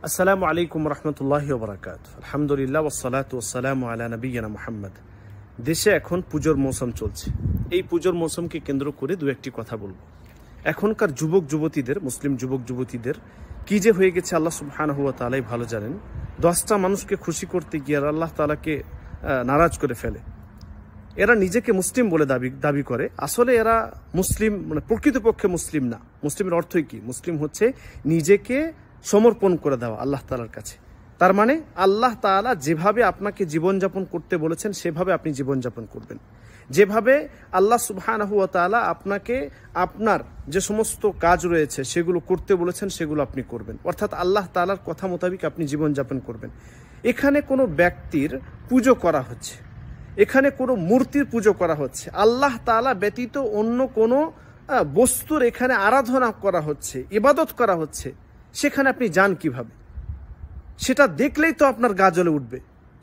আসসালামু আলাইকুম রহমতুল্লাহি ওয়া বারাকাতুহু। আলহামদুলিল্লাহ ওয়াসসালাতু ওয়াসসালামু আলা নবিয়িনা মুহাম্মদ। দেশে এখন পুজোর মৌসুম চলছে। এই পুজোর মৌসুমকে কেন্দ্র করে দু একটি কথা বলবো। এখনকার যুবক যুবতীদের, মুসলিম যুবক যুবতীদের কি যে হয়ে গেছে আল্লাহ সুবহানাহু ওয়া তাআলাই ভালো জানেন। 10টা মানুষকে খুশি করতে গিয়ে আল্লাহ তাআলাকে নারাজ করে ফেলে। এরা নিজেকে মুসলিম বলে দাবি করে, আসলে এরা মুসলিম মানে প্রকৃতপক্ষে মুসলিম না। মুসলিমের অর্থই কি? মুসলিম হচ্ছে নিজেকে সমর্পণ করে দেওয়া আল্লাহ তাআলার কাছে। তার মানে আল্লাহ তাআলা যেভাবে আপনাকে জীবনযাপন করতে বলেছেন সেভাবে আপনি জীবনযাপন করবেন। যেভাবে আল্লাহ সুবহানাহু ওয়া তাআলা আপনাকে আপনার যে সমস্ত কাজ রয়েছে সেগুলো করতে বলেছেন সেগুলো আপনি করবেন, অর্থাৎ আল্লাহ তাআলার কথা মোতাবেক আপনি জীবনযাপন করবেন। এখানে কোনো ব্যক্তির পুজো করা হচ্ছে, এখানে কোনো মূর্তির পুজো করা হচ্ছে, আল্লাহ তাআলা ব্যতীত অন্য কোনো বস্তুর এখানে আরাধনা করা হচ্ছে, ইবাদত করা হচ্ছে, সেখানে আপনি যান কিভাবে? সেটা দেখলেই তো আপনার গা জ্বলে উঠবে।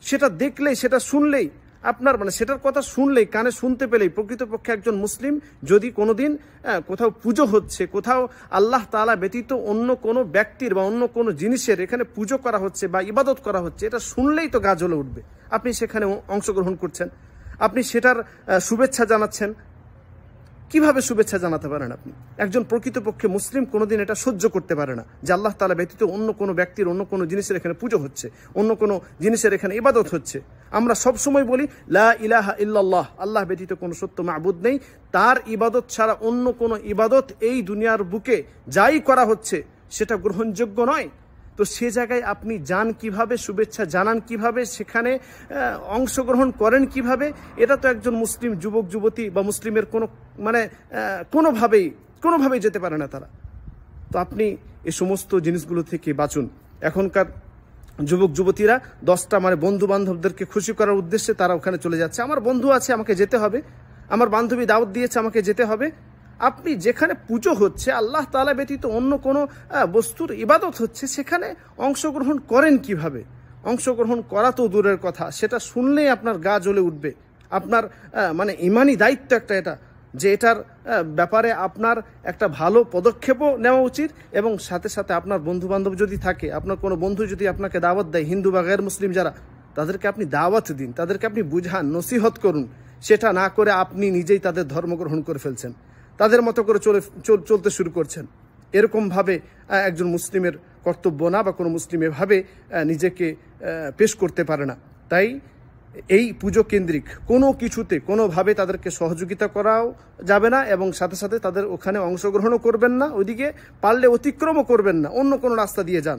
সেটা দেখলেই, সেটা শুনলেই আপনার মানে সেটার কথা শুনলেই, কানে শুনতে পেলেই প্রকৃতপক্ষে একজন মুসলিম যদি কোনোদিন কোথাও পুজো হচ্ছে, কোথাও আল্লাহ তাআলা ব্যতীত অন্য কোনো ব্যক্তির বা অন্য কোনো জিনিসের এখানে পুজো করা হচ্ছে বা ইবাদত করা হচ্ছে, এটা শুনলেই তো গা জ্বলে উঠবে। আপনি সেখানে অংশগ্রহণ করছেন, আপনি সেটার শুভেচ্ছা জানাচ্ছেন। কিভাবে শুভেচ্ছা জানাতে পারেন আপনি? একজন প্রকৃতপক্ষে মুসলিম কোনোদিন এটা সহ্য করতে পারে না যে আল্লাহ তাআলা ব্যতীত অন্য কোনো ব্যক্তির, অন্য কোনো জিনিসের এখানে পুজো হচ্ছে, অন্য কোনো জিনিসের এখানে ইবাদত হচ্ছে। আমরা সব সময় বলি লা ইলাহা ইল্লাল্লাহ, আল্লাহ ব্যতীত কোনো সত্য মাবুদ নেই, তার ইবাদত ছাড়া অন্য কোনো ইবাদত এই দুনিয়ার বুকে যাই করা হচ্ছে সেটা গ্রহণযোগ্য নয়। তো সে জায়গায় আপনি যান কিভাবে, শুভেচ্ছা জানান কিভাবে, সেখানে অংশগ্রহণ করেন কিভাবে? এটা তো একজন মুসলিম যুবক যুবতী বা মুসলিমের কোনোভাবেই যেতে পারে না তারা। তো আপনি এই সমস্ত জিনিসগুলো থেকে বাঁচুন। এখনকার যুবক যুবতীরা 10টা মানে বন্ধু বান্ধবদেরকে খুশি করার উদ্দেশ্যে তারা ওখানে চলে যাচ্ছে। আমার বন্ধু আছে, আমাকে যেতে হবে, আমার বান্ধবী দাওয়াত দিয়েছে, আমাকে যেতে হবে। আপনি যেখানে পুজো হচ্ছে, আল্লাহ তাআলা ব্যতীত অন্য কোনো বস্তুর ইবাদত হচ্ছে, সেখানে অংশগ্রহণ করেন কিভাবে? অংশগ্রহণ করা তো দূরের কথা, সেটা শুনলেই আপনার গা জ্বলে উঠবে। আপনার মানে ইমানি দায়িত্ব একটা এটা, যে এটার ব্যাপারে আপনার একটা ভালো পদক্ষেপও নেওয়া উচিত। এবং সাথে সাথে আপনার বন্ধু বান্ধব যদি থাকে, আপনার কোনো বন্ধু যদি আপনাকে দাওয়াত দেয়, হিন্দু বা গैर মুসলিম যারা, তাদেরকে আপনি দাওয়াত দিন, তাদেরকে আপনি বুঝান, নসিহত করুন। সেটা না করে আপনি নিজেই তাদের ধর্ম গ্রহণ করে ফেলছেন, তাদের মতো করে চলতে শুরু করছেন। এরকমভাবে একজন মুসলিমের কর্তব্য না, বা কোনো মুসলিম এভাবে নিজেকে পেশ করতে পারে না। তাই এই পুজো কেন্দ্রিক কোনো কিছুতে কোনোভাবে তাদেরকে সহযোগিতা করাও যাবে না, এবং সাথে সাথে তাদের ওখানে অংশগ্রহণও করবেন না, ওইদিকে পারলে অতিক্রমও করবেন না, অন্য কোনো রাস্তা দিয়ে যান।